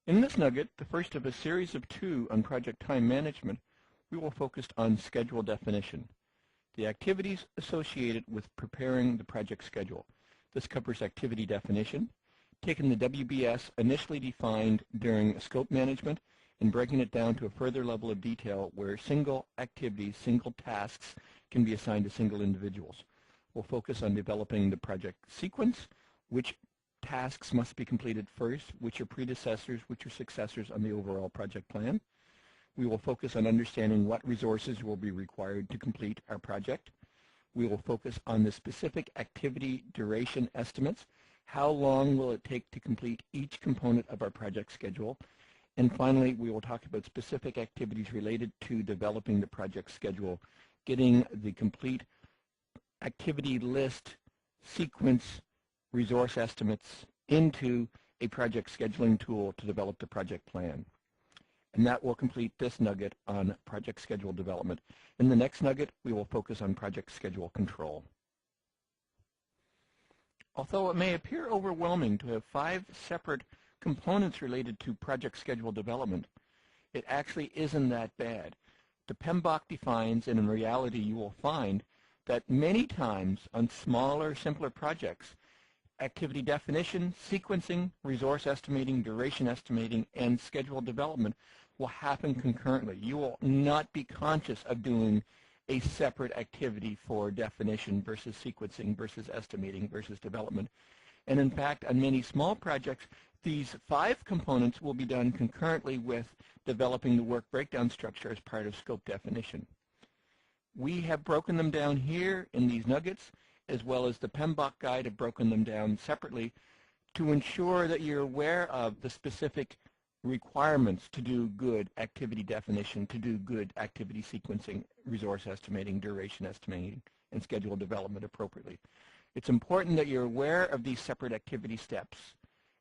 In this nugget, the first of a series of 2 on project time management, we will focus on schedule definition, the activities associated with preparing the project schedule. This covers activity definition, taking the WBS initially defined during scope management and breaking it down to a further level of detail where single activities, single tasks can be assigned to single individuals. We'll focus on developing the project sequence, which tasks must be completed first, which are predecessors, which are successors on the overall project plan. We will focus on understanding what resources will be required to complete our project. We will focus on the specific activity duration estimates. How long will it take to complete each component of our project schedule? And finally, we will talk about specific activities related to developing the project schedule, getting the complete activity list, sequence, resource estimates into a project scheduling tool to develop the project plan. And that will complete this nugget on project schedule development. In the next nugget, we will focus on project schedule control. Although it may appear overwhelming to have 5 separate components related to project schedule development, it actually isn't that bad. The PMBOK defines, and in reality you will find, that many times on smaller, simpler projects, activity definition, sequencing, resource estimating, duration estimating, and schedule development will happen concurrently. You will not be conscious of doing a separate activity for definition versus sequencing versus estimating versus development. And in fact, on many small projects, these 5 components will be done concurrently with developing the work breakdown structure as part of scope definition. We have broken them down here in these nuggets, as well as the PMBOK guide have broken them down separately to ensure that you're aware of the specific requirements to do good activity definition, to do good activity sequencing, resource estimating, duration estimating, and schedule development appropriately. It's important that you're aware of these separate activity steps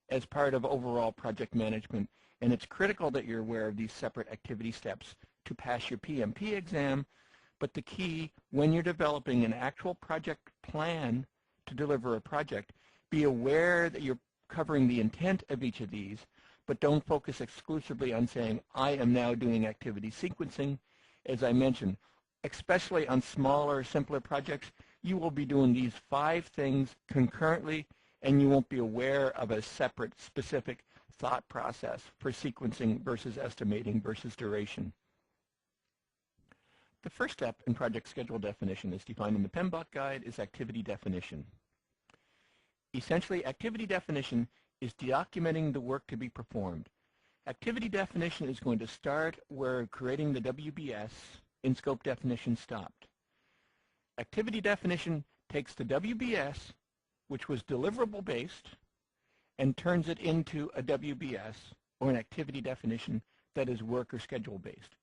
as part of overall project management, and it's critical that you're aware of these separate activity steps to pass your PMP exam. But the key, when you're developing an actual project plan to deliver a project, be aware that you're covering the intent of each of these, but don't focus exclusively on saying, I am now doing activity sequencing. As I mentioned, especially on smaller, simpler projects, you will be doing these 5 things concurrently, and you won't be aware of a separate, specific thought process for sequencing versus estimating versus duration. The first step in project schedule definition, as defined in the PMBOK guide, is activity definition. Essentially, activity definition is documenting the work to be performed. Activity definition is going to start where creating the WBS in scope definition stopped. Activity definition takes the WBS, which was deliverable based, and turns it into a WBS, or an activity definition, that is work or schedule based.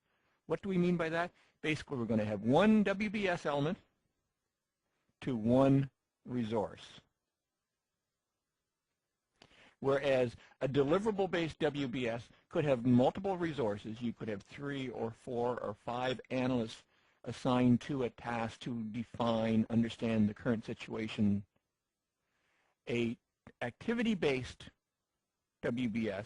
What do we mean by that? Basically, we're going to have one WBS element to one resource. Whereas a deliverable-based WBS could have multiple resources. You could have 3 or 4 or 5 analysts assigned to a task to define, understand the current situation. A activity-based WBS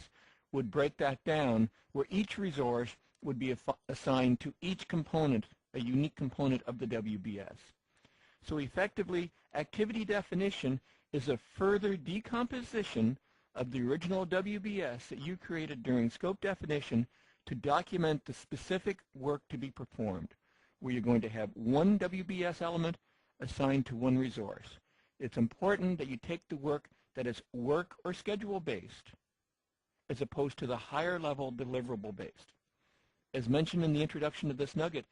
would break that down where each resource would be assigned to each component, a unique component of the WBS. So effectively, activity definition is a further decomposition of the original WBS that you created during scope definition to document the specific work to be performed, where you're going to have one WBS element assigned to one resource. It's important that you take the work that is work or schedule based as opposed to the higher level deliverable based. As mentioned in the introduction to this nugget,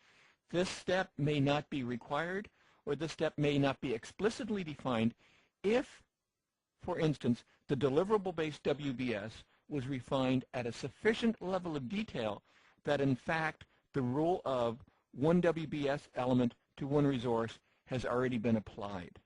this step may not be required, or this step may not be explicitly defined if, for instance, the deliverable-based WBS was refined at a sufficient level of detail that, in fact, the rule of one WBS element to one resource has already been applied.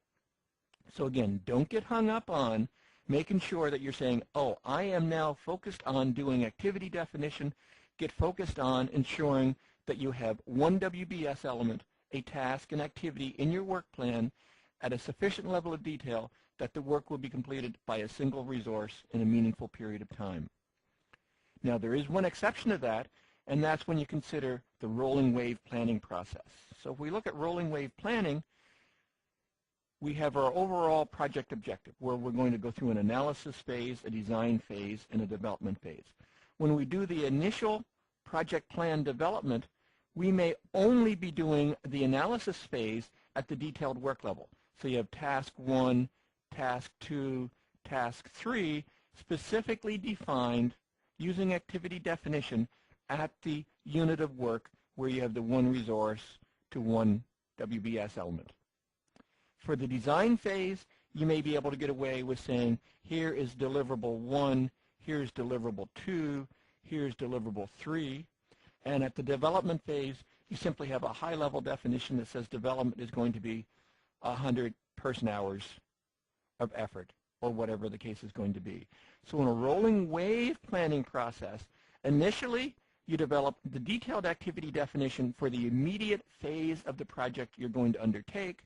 So again, don't get hung up on making sure that you're saying, oh, I am now focused on doing activity definition. Get focused on ensuring that you have one WBS element, a task, an activity in your work plan at a sufficient level of detail that the work will be completed by a single resource in a meaningful period of time. Now there is one exception to that, and that's when you consider the rolling wave planning process. So if we look at rolling wave planning, we have our overall project objective, where we're going to go through an analysis phase, a design phase, and a development phase. When we do the initial project plan development, we may only be doing the analysis phase at the detailed work level. So you have task 1, task 2, task 3, specifically defined using activity definition at the unit of work where you have the one resource to one WBS element. For the design phase, you may be able to get away with saying, here is deliverable 1, here's deliverable 2, here's deliverable 3. And at the development phase, you simply have a high-level definition that says development is going to be 100 person-hours of effort, or whatever the case is going to be. So in a rolling wave planning process, initially you develop the detailed activity definition for the immediate phase of the project you're going to undertake.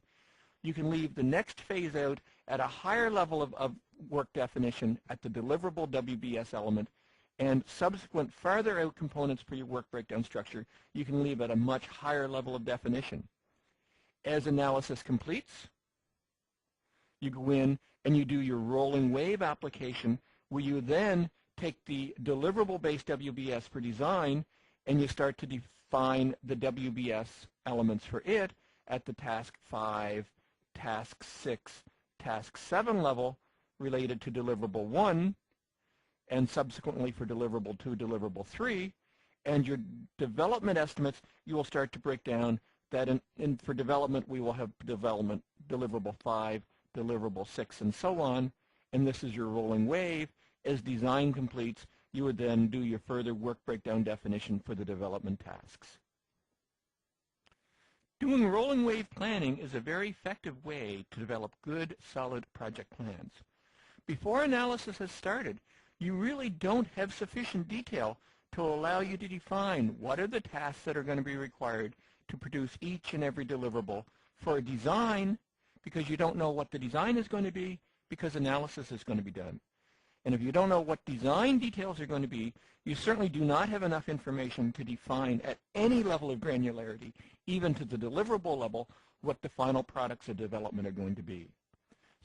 You can leave the next phase out at a higher level of work definition at the deliverable WBS element, and subsequent farther out components for your work breakdown structure you can leave at a much higher level of definition. As analysis completes, you go in and you do your rolling wave application, where you then take the deliverable-based WBS for design and you start to define the WBS elements for it at the task 5, task 6, task 7 level related to deliverable 1, and subsequently for deliverable 2, deliverable 3. And your development estimates, you will start to break down that for development we will have development deliverable 5, deliverable 6, and so on. And this is your rolling wave. As design completes, you would then do your further work breakdown definition for the development tasks. Doing rolling wave planning is a very effective way to develop good, solid project plans. Before analysis has started, you really don't have sufficient detail to allow you to define what are the tasks that are going to be required to produce each and every deliverable for a design, because you don't know what the design is going to be, because analysis is going to be done. And if you don't know what design details are going to be, you certainly do not have enough information to define at any level of granularity, even to the deliverable level, what the final products of development are going to be.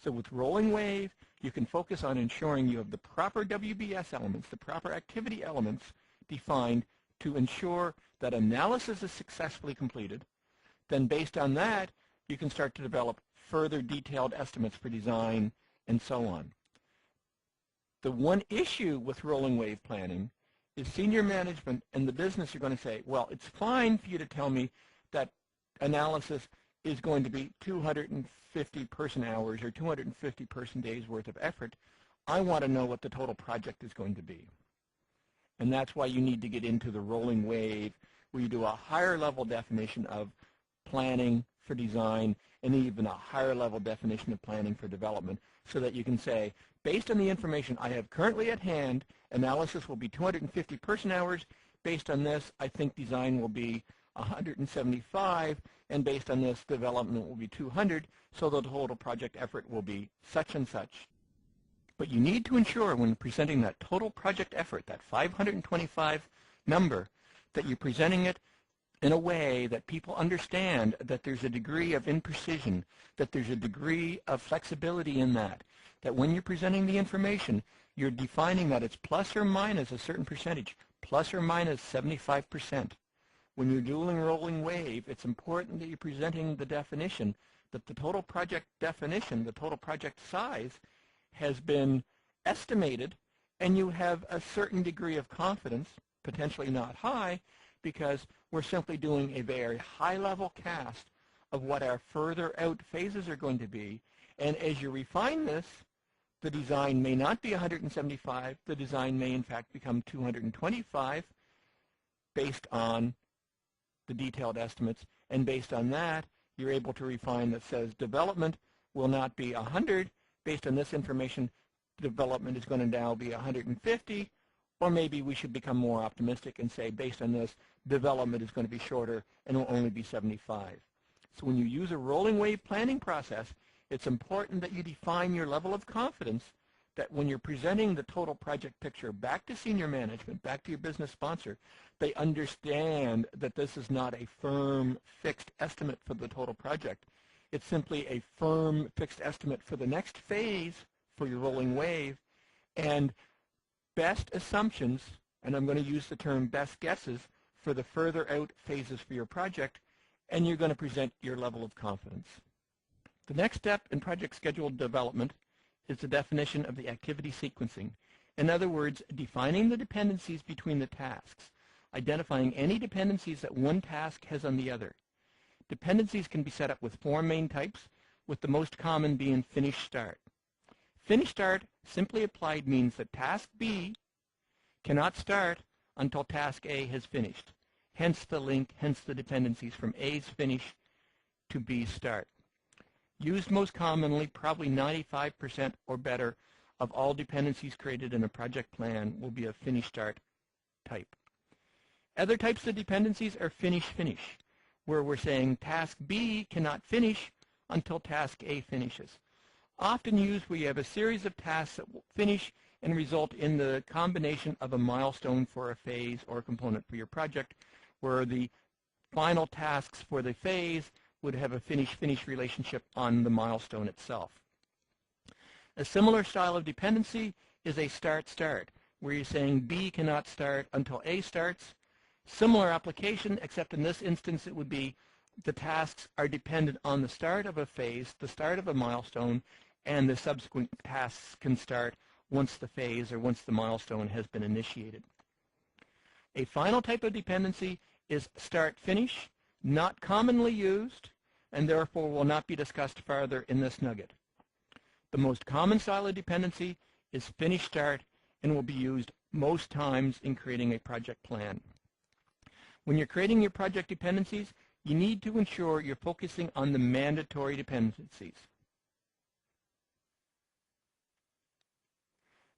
So with rolling wave, you can focus on ensuring you have the proper WBS elements, the proper activity elements defined to ensure that analysis is successfully completed. Then based on that, you can start to develop further detailed estimates for design and so on. The one issue with rolling wave planning is senior management and the business are going to say, well, it's fine for you to tell me that analysis is going to be 250 person hours or 250 person days worth of effort. I want to know what the total project is going to be. And that's why you need to get into the rolling wave, where you do a higher level definition of planning for design and even a higher level definition of planning for development, so that you can say, based on the information I have currently at hand, analysis will be 250 person hours. Based on this, I think design will be 175, and based on this, development will be 200, so the total project effort will be such and such. But you need to ensure when presenting that total project effort, that 525 number, that you're presenting it in a way that people understand that there's a degree of imprecision, that there's a degree of flexibility in that when you're presenting the information, you're defining that it's plus or minus a certain percentage, plus or minus 75%. When you're doing rolling wave, it's important that you're presenting the definition that the total project definition, the total project size, has been estimated, and you have a certain degree of confidence, potentially not high, because we're simply doing a very high-level cast of what our further out phases are going to be. And as you refine this, the design may not be 175. The design may, in fact, become 225 based on the detailed estimates. And based on that, you're able to refine that says development will not be 100. Based on this information, development is going to now be 150. Or maybe we should become more optimistic and say, based on this, development is going to be shorter and will only be 75. So when you use a rolling wave planning process, it's important that you define your level of confidence that when you're presenting the total project picture back to senior management, back to your business sponsor, they understand that this is not a firm, fixed estimate for the total project. It's simply a firm, fixed estimate for the next phase for your rolling wave, and best assumptions, and I'm going to use the term best guesses, for the further out phases for your project, and you're going to present your level of confidence. The next step in project schedule development is the definition of the activity sequencing. In other words, defining the dependencies between the tasks, identifying any dependencies that one task has on the other. Dependencies can be set up with four main types, with the most common being finish start. Finish start, simply applied, means that task B cannot start until task A has finished. Hence the link, hence the dependencies from A's finish to B's start. Used most commonly, probably 95% or better of all dependencies created in a project plan will be a finish start type. Other types of dependencies are finish, where we're saying task B cannot finish until task A finishes. Often used where you have a series of tasks that will finish and result in the combination of a milestone for a phase or a component for your project, where the final tasks for the phase would have a finish relationship on the milestone itself. A similar style of dependency is a start, where you're saying B cannot start until A starts. Similar application, except in this instance it would be the tasks are dependent on the start of a phase, the start of a milestone, and the subsequent tasks can start once the phase or once the milestone has been initiated. A final type of dependency is start-finish, not commonly used, and therefore will not be discussed further in this nugget. The most common style of dependency is finish-start and will be used most times in creating a project plan. When you're creating your project dependencies, you need to ensure you're focusing on the mandatory dependencies.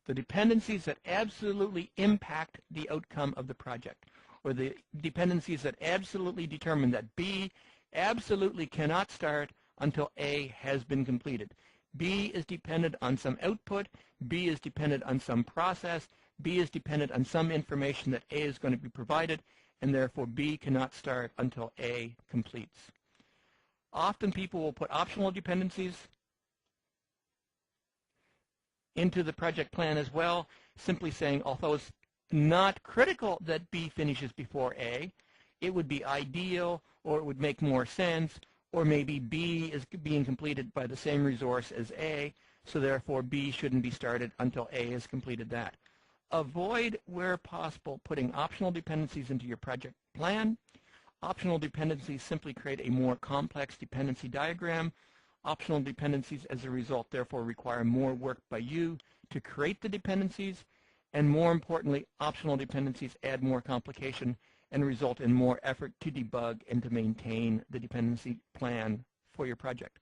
The dependencies that absolutely impact the outcome of the project, or the dependencies that absolutely determine that B absolutely cannot start until A has been completed. B is dependent on some output, B is dependent on some process, B is dependent on some information that A is going to be provided, and therefore B cannot start until A completes. Often people will put optional dependencies into the project plan as well, simply saying, although it's not critical that B finishes before A, it would be ideal, or it would make more sense, or maybe B is being completed by the same resource as A, so therefore B shouldn't be started until A has completed that. Avoid, where possible, putting optional dependencies into your project plan. Optional dependencies simply create a more complex dependency diagram. Optional dependencies, as a result, therefore require more work by you to create the dependencies, and more importantly, optional dependencies add more complication and result in more effort to debug and to maintain the dependency plan for your project.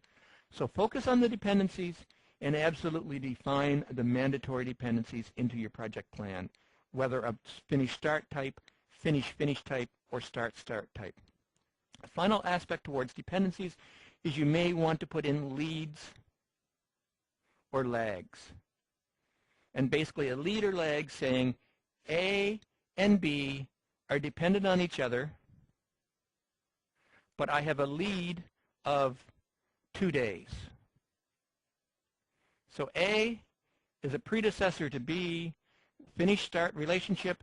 So focus on the dependencies and absolutely define the mandatory dependencies into your project plan, whether a finish-start type, finish-finish type, or start-start type. A final aspect towards dependencies is you may want to put in leads or lags. And basically a lead or lag saying A and B are dependent on each other, but I have a lead of 2 days. So A is a predecessor to B, finish-start relationship,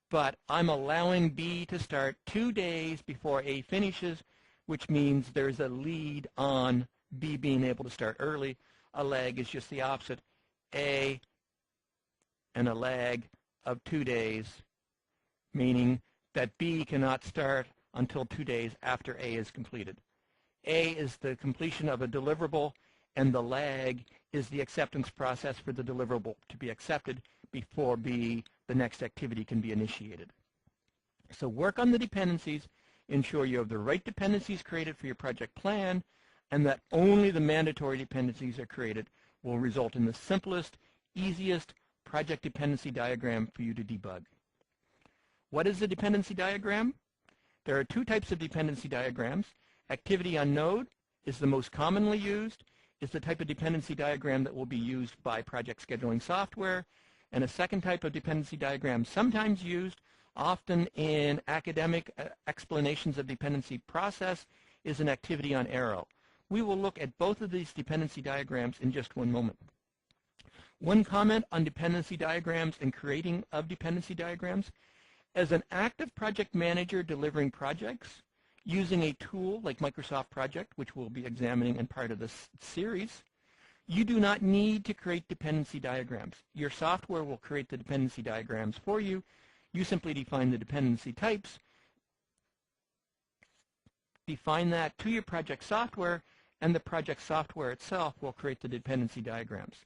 but I'm allowing B to start 2 days before A finishes, which means there's a lead on B being able to start early. A lag is just the opposite. A and a lag of 2 days, meaning that B cannot start until 2 days after A is completed. A is the completion of a deliverable, and the lag is the acceptance process for the deliverable to be accepted before B, the next activity, can be initiated. So work on the dependencies, ensure you have the right dependencies created for your project plan, and that only the mandatory dependencies are created will result in the simplest, easiest project dependency diagram for you to debug. What is the dependency diagram? There are two types of dependency diagrams. Activity on node is the most commonly used. is the type of dependency diagram that will be used by project scheduling software. And a second type of dependency diagram sometimes used, often in academic explanations of dependency process, is an activity on arrow. We will look at both of these dependency diagrams in just one moment. One comment on dependency diagrams and creating of dependency diagrams. As an active project manager delivering projects using a tool like Microsoft Project, which we'll be examining in part of this series, you do not need to create dependency diagrams. Your software will create the dependency diagrams for you. You simply define the dependency types, define that to your project software, and the project software itself will create the dependency diagrams.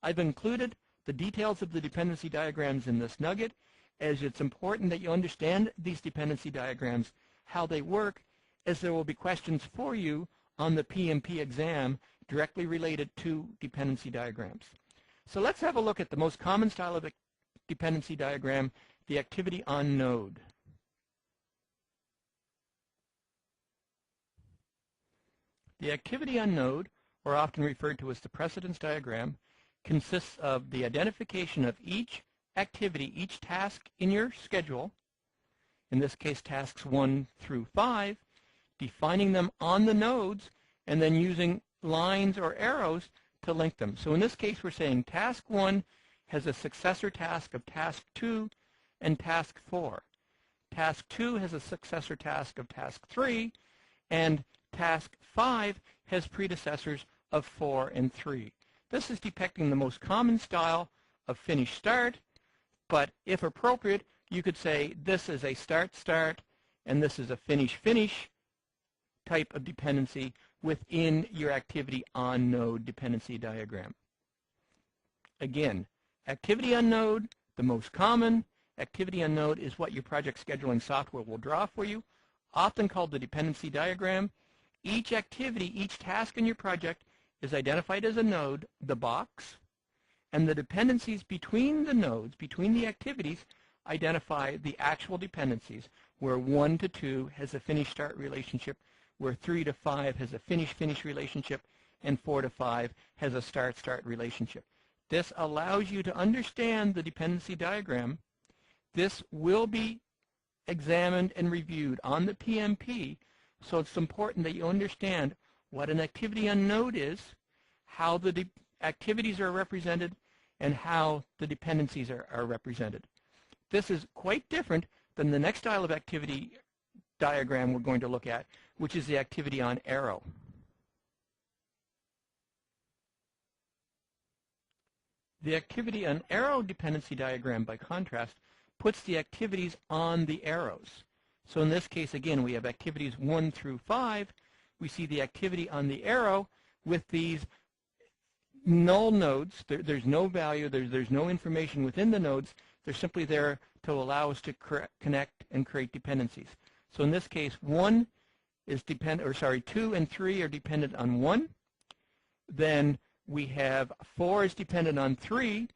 I've included the details of the dependency diagrams in this nugget, as it's important that you understand these dependency diagrams, how they work, as there will be questions for you on the PMP exam directly related to dependency diagrams. So let's have a look at the most common style of a dependency diagram, the activity on node. The activity on node, or often referred to as the precedence diagram, consists of the identification of each activity, each task in your schedule, in this case tasks 1 through 5, defining them on the nodes, and then using lines or arrows to link them. So in this case we're saying task 1 has a successor task of task 2 and task 4. Task 2 has a successor task of task 3, and task 5 has predecessors of 4 and 3. This is depicting the most common style of finish start, but if appropriate, you could say this is a start start and this is a finish finish type of dependency within your activity on node dependency diagram. Again, activity on node, the most common. Activity on node is what your project scheduling software will draw for you, often called the dependency diagram. Each activity, each task in your project is identified as a node, the box, and the dependencies between the nodes, between the activities, identify the actual dependencies, where 1 to 2 has a finish-start relationship, where 3 to 5 has a finish-finish relationship, and 4 to 5 has a start-start relationship. This allows you to understand the dependency diagram. This will be examined and reviewed on the PMP, so it's important that you understand what an activity on node is, how the activities are represented, and how the dependencies are represented. This is quite different than the next style of activity diagram we're going to look at, which is the activity on arrow. The activity on arrow dependency diagram, by contrast, puts the activities on the arrows. So in this case, again, we have activities 1 through 5. We see the activity on the arrow with these null nodes. There's no value, there's no information within the nodes. They're simply there to allow us to connect and create dependencies. So in this case, 2 and 3 are dependent on 1. Then we have 4 is dependent on 3,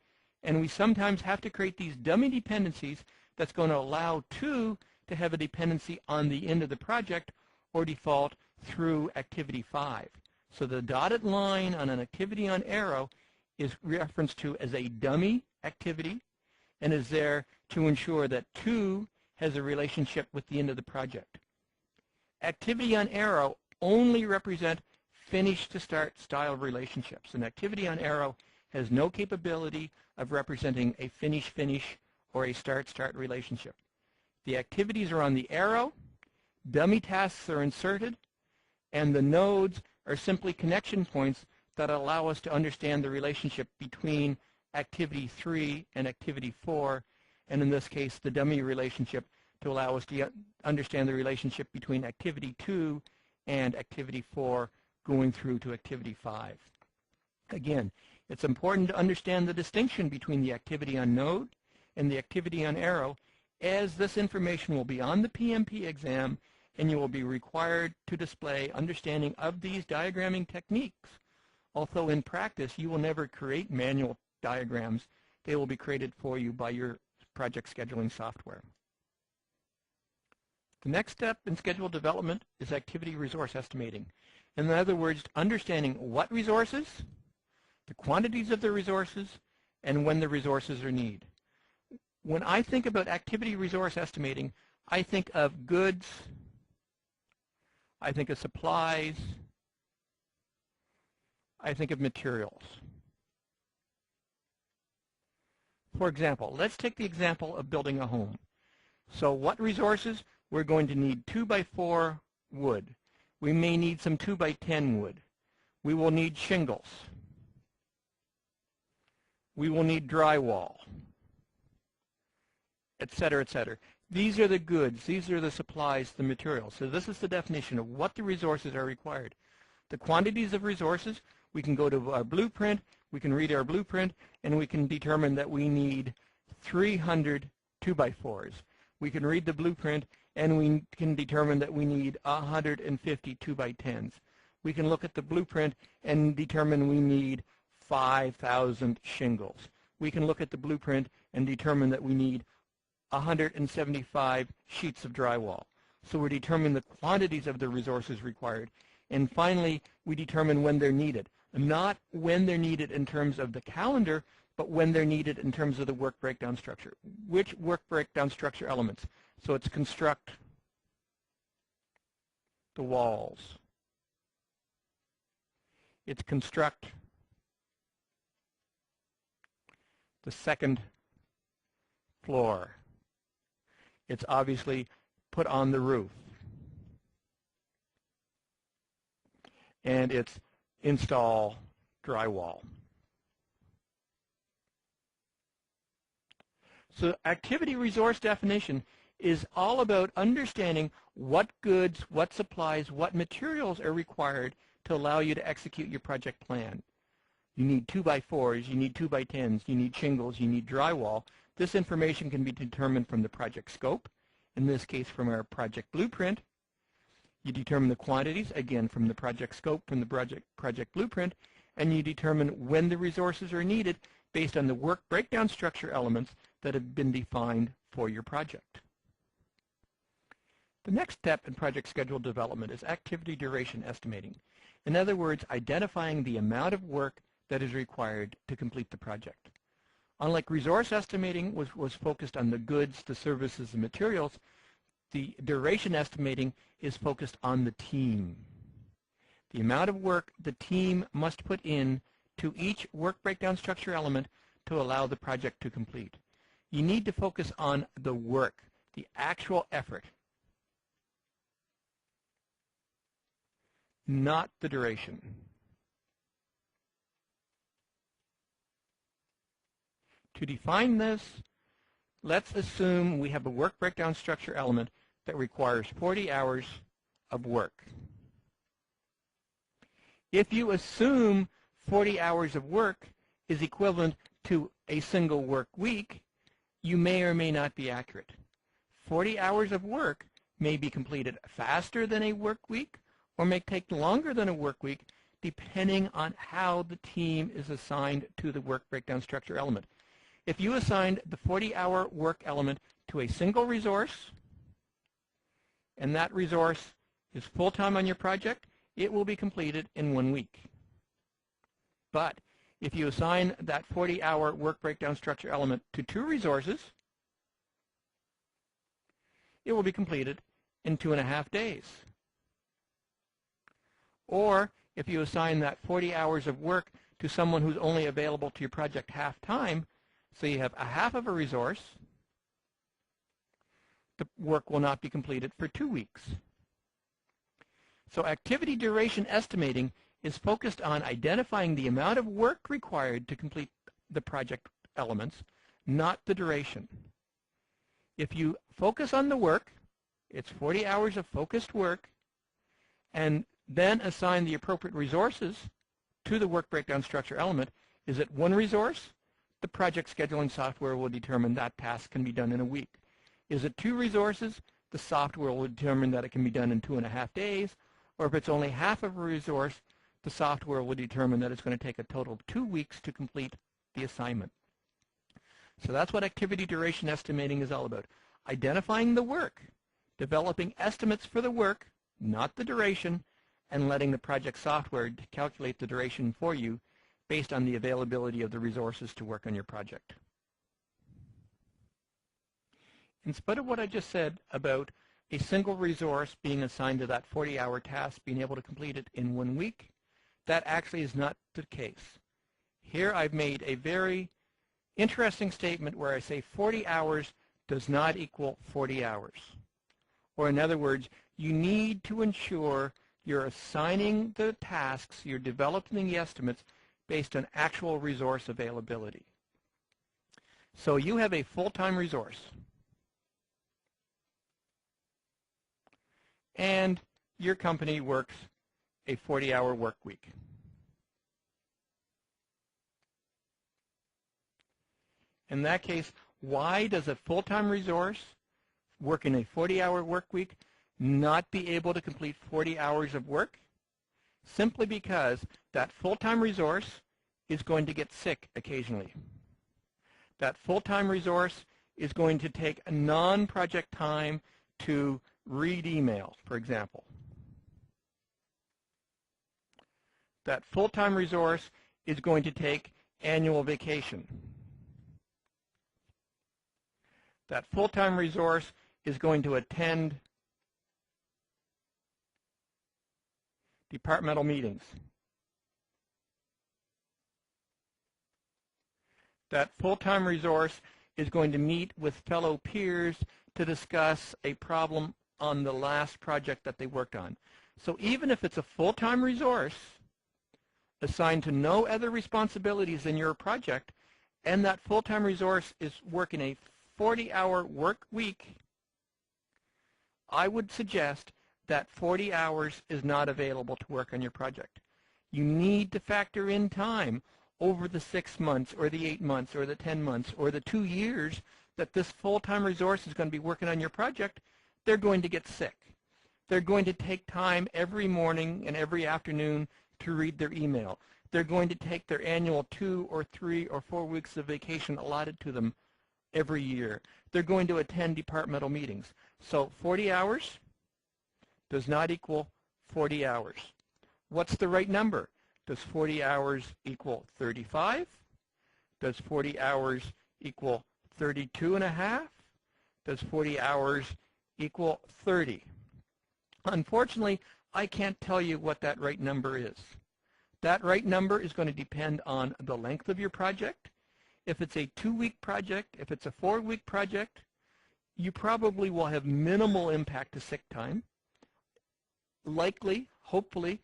and we sometimes have to create these dummy dependencies that's going to allow 2 to have a dependency on the end of the project or default through activity 5. So the dotted line on an activity on arrow is referenced to as a dummy activity and is there to ensure that 2 has a relationship with the end of the project. Activity on arrow only represent finish to start style relationships. An activity on arrow has no capability of representing a finish-finish or a start-start relationship. The activities are on the arrow, dummy tasks are inserted, and the nodes are simply connection points that allow us to understand the relationship between activity 3 and activity 4, and in this case the dummy relationship to allow us to understand the relationship between activity 2 and activity 4 going through to activity 5. Again, it's important to understand the distinction between the activity on node and the activity on arrow, as this information will be on the PMP exam and you will be required to display understanding of these diagramming techniques. Although in practice you will never create manual diagrams, they will be created for you by your project scheduling software. The next step in schedule development is activity resource estimating. In other words, understanding what resources, the quantities of the resources, and when the resources are needed. When I think about activity resource estimating, I think of goods, I think of supplies, I think of materials. For example, let's take the example of building a home. So what resources? We're going to need 2x4 wood. We may need some 2x10 wood. We will need shingles. We will need drywall, etc., etc. These are the goods. These are the supplies, the materials. So this is the definition of what the resources are required. The quantities of resources, we can go to our blueprint, we can read our blueprint, and we can determine that we need 300 2x4s. We can read the blueprint, and we can determine that we need 150 2x10s. We can look at the blueprint and determine we need 5,000 shingles. We can look at the blueprint and determine that we need 175 sheets of drywall. So we're determining the quantities of the resources required. And finally, we determine when they're needed. Not when they're needed in terms of the calendar, but when they're needed in terms of the work breakdown structure. Which work breakdown structure elements? So it's construct the walls. It's construct the second floor. It's obviously put on the roof. And it's install drywall. So activity resource definition is all about understanding what goods, what supplies, what materials are required to allow you to execute your project plan. You need 2x4s, you need 2x10s, you need shingles, you need drywall. This information can be determined from the project scope, in this case from our project blueprint. You determine the quantities, again from the project scope, from the project blueprint, and you determine when the resources are needed based on the work breakdown structure elements that have been defined for your project. The next step in project schedule development is activity duration estimating. In other words, identifying the amount of work that is required to complete the project. Unlike resource estimating was focused on the goods, the services, and materials, the duration estimating is focused on the team. The amount of work the team must put in to each work breakdown structure element to allow the project to complete. You need to focus on the work, the actual effort, not the duration. To define this, let's assume we have a work breakdown structure element that requires 40 hours of work. If you assume 40 hours of work is equivalent to a single work week, you may or may not be accurate. 40 hours of work may be completed faster than a work week or may take longer than a work week depending on how the team is assigned to the work breakdown structure element. If you assigned the 40-hour work element to a single resource, and that resource is full-time on your project, it will be completed in 1 week. But if you assign that 40-hour work breakdown structure element to 2 resources, it will be completed in 2.5 days. Or if you assign that 40 hours of work to someone who's only available to your project half-time, so you have a half of a resource, the work will not be completed for 2 weeks. So activity duration estimating is focused on identifying the amount of work required to complete the project elements, not the duration. If you focus on the work, it's 40 hours of focused work, and then assign the appropriate resources to the work breakdown structure element. Is it 1 resource? The project scheduling software will determine that task can be done in a week. Is it 2 resources? The software will determine that it can be done in 2.5 days. Or if it's only half of a resource, the software will determine that it's going to take a total of 2 weeks to complete the assignment. So that's what activity duration estimating is all about. Identifying the work, developing estimates for the work, not the duration, and letting the project software calculate the duration for you based on the availability of the resources to work on your project. In spite of what I just said about a single resource being assigned to that 40-hour task, being able to complete it in 1 week, that actually is not the case. Here I've made a very interesting statement where I say 40 hours does not equal 40 hours. Or in other words, you need to ensure you're assigning the tasks, you're developing the estimates based on actual resource availability. So you have a full-time resource, and your company works a 40-hour work week. In that case, why does a full-time resource working a 40-hour work week not be able to complete 40 hours of work? Simply because that full-time resource is going to get sick occasionally. That full-time resource is going to take a non-project time to read email, for example. That full-time resource is going to take annual vacation. That full-time resource is going to attend departmental meetings. That full-time resource is going to meet with fellow peers to discuss a problem on the last project that they worked on. So even if it's a full-time resource assigned to no other responsibilities in your project, and that full-time resource is working a 40-hour work week, I would suggest that 40 hours is not available to work on your project. You need to factor in time over the 6 months or the 8 months or the 10 months or the 2 years that this full-time resource is going to be working on your project. They're going to get sick. They're going to take time every morning and every afternoon to read their email. They're going to take their annual 2 or 3 or 4 weeks of vacation allotted to them every year. They're going to attend departmental meetings. So 40 hours does not equal 40 hours. What's the right number? Does 40 hours equal 35? Does 40 hours equal 32 and a half? Does 40 hours equal 30? Unfortunately, I can't tell you what that right number is. That right number is going to depend on the length of your project. If it's a 2-week project, if it's a 4-week project, you probably will have minimal impact to sick time. Likely, hopefully,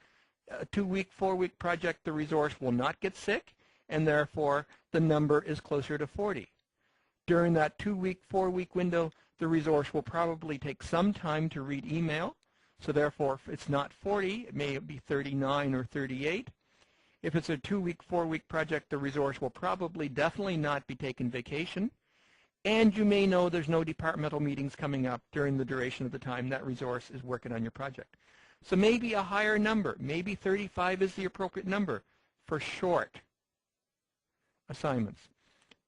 a 2-week, 4-week project, the resource will not get sick, and therefore the number is closer to 40. During that 2-week, 4-week window, the resource will probably take some time to read email, so therefore if it's not 40, it may be 39 or 38. If it's a 2-week, 4-week project, the resource will probably definitely not be taking vacation. And you may know there's no departmental meetings coming up during the duration of the time that resource is working on your project. So maybe a higher number, maybe 35 is the appropriate number for short assignments.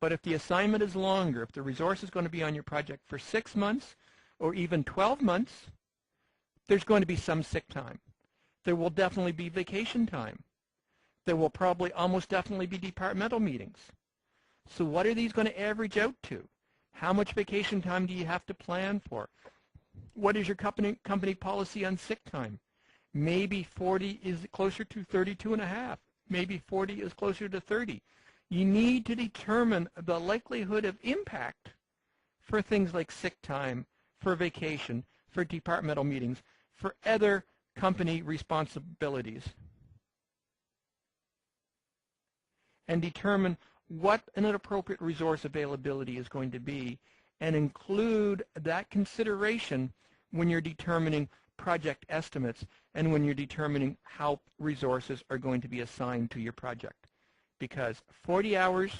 But if the assignment is longer, if the resource is going to be on your project for 6 months or even 12 months, there's going to be some sick time. There will definitely be vacation time. There will probably almost definitely be departmental meetings. So what are these going to average out to? How much vacation time do you have to plan for? What is your company policy on sick time? Maybe 40 is closer to 32 and a half. Maybe 40 is closer to 30. You need to determine the likelihood of impact for things like sick time, for vacation, for departmental meetings, for other company responsibilities, and determine what an appropriate resource availability is going to be, and include that consideration when you're determining project estimates and when you're determining how resources are going to be assigned to your project. Because 40 hours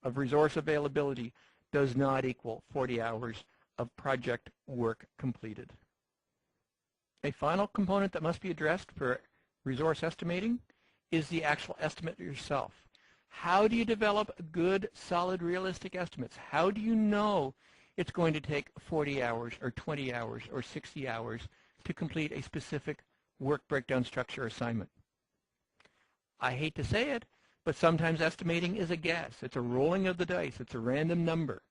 of resource availability does not equal 40 hours of project work completed. A final component that must be addressed for resource estimating is the actual estimate yourself. How do you develop good, solid, realistic estimates? How do you know it's going to take 40 hours or 20 hours or 60 hours to complete a specific work breakdown structure assignment. I hate to say it, but sometimes estimating is a guess. It's a rolling of the dice. It's a random number.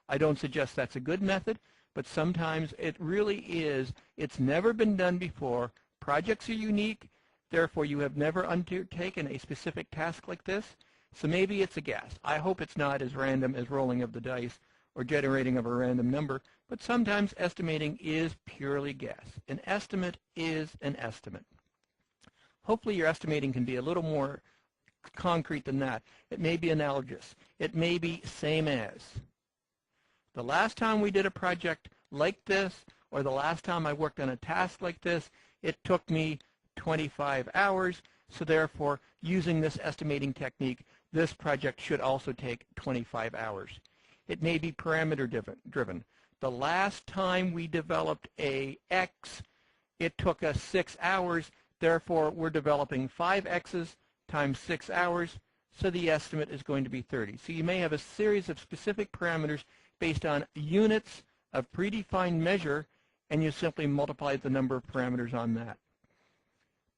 I don't suggest that's a good method, but sometimes it really is. It's never been done before. Projects are unique. Therefore, you have never undertaken a specific task like this. So maybe it's a guess. I hope it's not as random as rolling of the dice or generating of a random number, but sometimes estimating is purely guess. An estimate is an estimate. Hopefully your estimating can be a little more concrete than that. It may be analogous. It may be same as. The last time we did a project like this, or the last time I worked on a task like this, it took me 25 hours, so therefore, using this estimating technique, this project should also take 25 hours. It may be parameter driven. The last time we developed a X, it took us 6 hours, therefore we're developing 5 X's times 6 hours, so the estimate is going to be 30. So you may have a series of specific parameters based on units of predefined measure, and you simply multiply the number of parameters on that.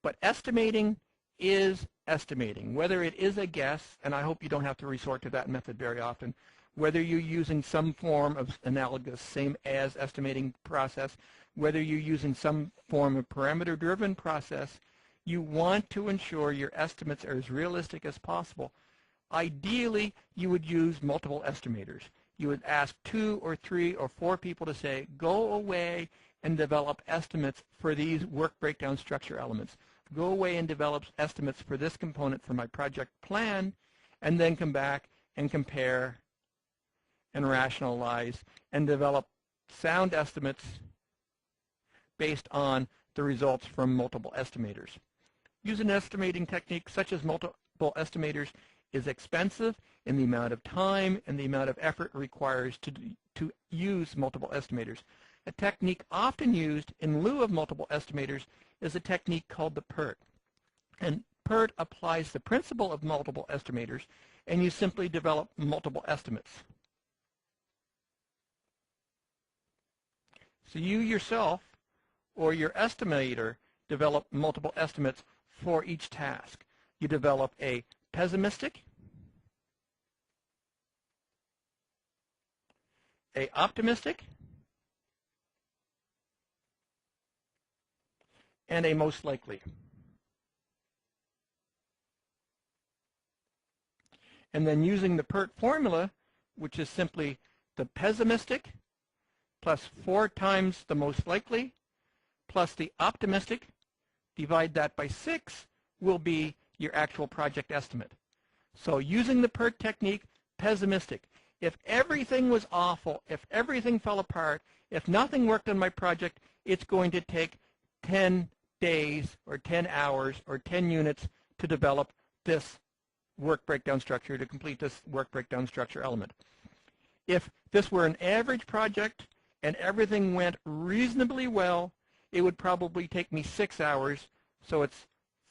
But estimating is estimating. Whether it is a guess, and I hope you don't have to resort to that method very often, whether you're using some form of analogous same as estimating process, whether you're using some form of parameter-driven process, you want to ensure your estimates are as realistic as possible. Ideally, you would use multiple estimators. You would ask 2 or 3 or 4 people to say, go away and develop estimates for these work breakdown structure elements. Go away and develop estimates for this component for my project plan, and then come back and compare and rationalize and develop sound estimates based on the results from multiple estimators. Use an estimating technique such as multiple estimators is expensive in the amount of time and the amount of effort it requires to use multiple estimators. A technique often used in lieu of multiple estimators is a technique called the PERT. And PERT applies the principle of multiple estimators, and you simply develop multiple estimates. So you yourself or your estimator develop multiple estimates for each task. You develop a pessimistic, a optimistic, and a most likely. And then using the PERT formula, which is simply the pessimistic plus 4 times the most likely plus the optimistic, divide that by 6, will be your actual project estimate. So using the PERT technique, pessimistic. If everything was awful, if everything fell apart, if nothing worked on my project, it's going to take 10 days or 10 hours or 10 units to develop this work breakdown structure, to complete this work breakdown structure element. If this were an average project and everything went reasonably well, it would probably take me 6 hours, so it's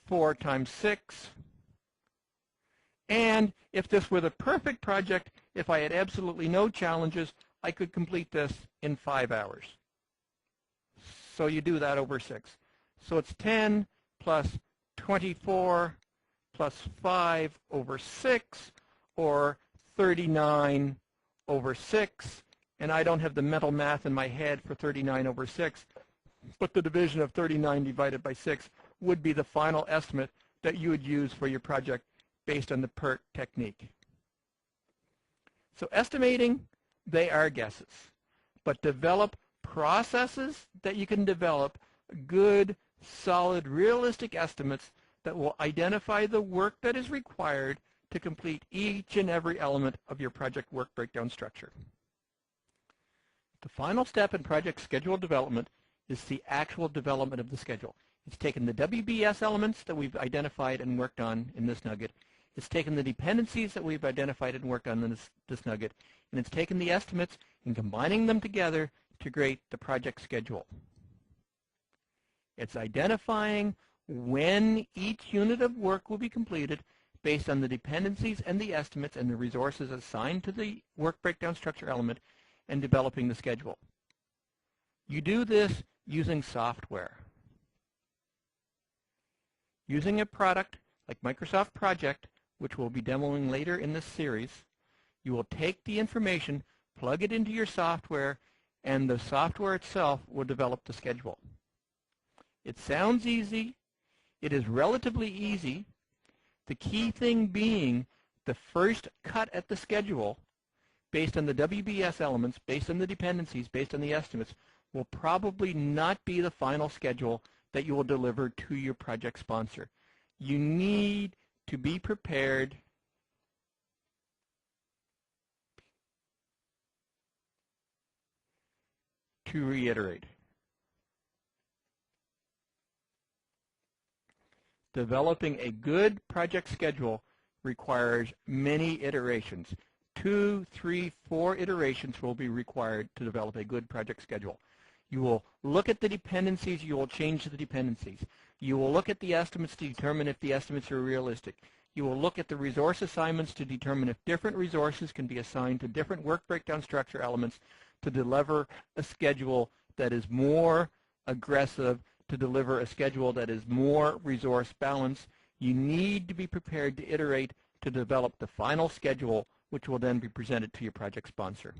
4 times 6. And if this were the perfect project, if I had absolutely no challenges, I could complete this in 5 hours. So you do that over 6. So it's 10 plus 24 plus 5 over 6, or 39 over 6. And I don't have the mental math in my head for 39 over 6, but the division of 39 divided by 6 would be the final estimate that you would use for your project based on the PERT technique. So estimating, they are guesses, but develop processes that you can develop good, solid, realistic estimates that will identify the work that is required to complete each and every element of your project work breakdown structure. The final step in project schedule development is the actual development of the schedule. It's taken the WBS elements that we've identified and worked on in this nugget. It's taken the dependencies that we've identified and worked on in this nugget, and it's taken the estimates and combining them together to create the project schedule. It's identifying when each unit of work will be completed based on the dependencies and the estimates and the resources assigned to the work breakdown structure element, and developing the schedule. You do this using software. Using a product like Microsoft Project, which we'll be demoing later in this series, you will take the information, plug it into your software, and the software itself will develop the schedule. It sounds easy. It is relatively easy. The key thing being the first cut at the schedule, based on the WBS elements, based on the dependencies, based on the estimates, will probably not be the final schedule that you will deliver to your project sponsor. You need to be prepared to reiterate. Developing a good project schedule requires many iterations. 2, 3, 4 iterations will be required to develop a good project schedule. You will look at the dependencies, you will change the dependencies. You will look at the estimates to determine if the estimates are realistic. You will look at the resource assignments to determine if different resources can be assigned to different work breakdown structure elements to deliver a schedule that is more aggressive, to deliver a schedule that is more resource balanced. You need to be prepared to iterate to develop the final schedule, which will then be presented to your project sponsor.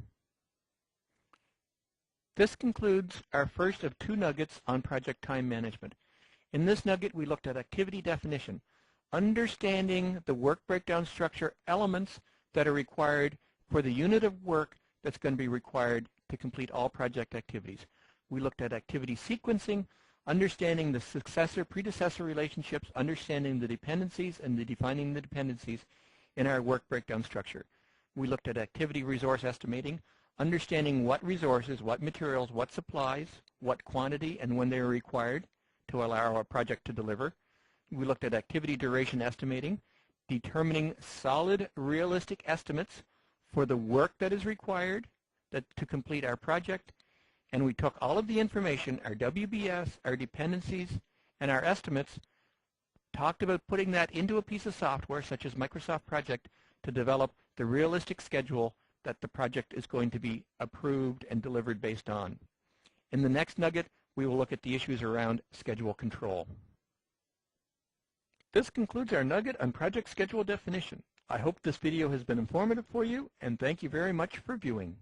This concludes our first of 2 nuggets on project time management. In this nugget, we looked at activity definition, understanding the work breakdown structure elements that are required for the unit of work that's going to be required to complete all project activities. We looked at activity sequencing, understanding the successor-predecessor relationships, understanding the dependencies and defining the dependencies in our work breakdown structure. We looked at activity resource estimating, understanding what resources, what materials, what supplies, what quantity, and when they are required to allow our project to deliver. We looked at activity duration estimating, determining solid, realistic estimates for the work that is required to complete our project. And we took all of the information, our WBS, our dependencies, and our estimates, talked about putting that into a piece of software such as Microsoft Project to develop the realistic schedule that the project is going to be approved and delivered based on. In the next nugget, we will look at the issues around schedule control. This concludes our nugget on project schedule definition. I hope this video has been informative for you, and thank you very much for viewing.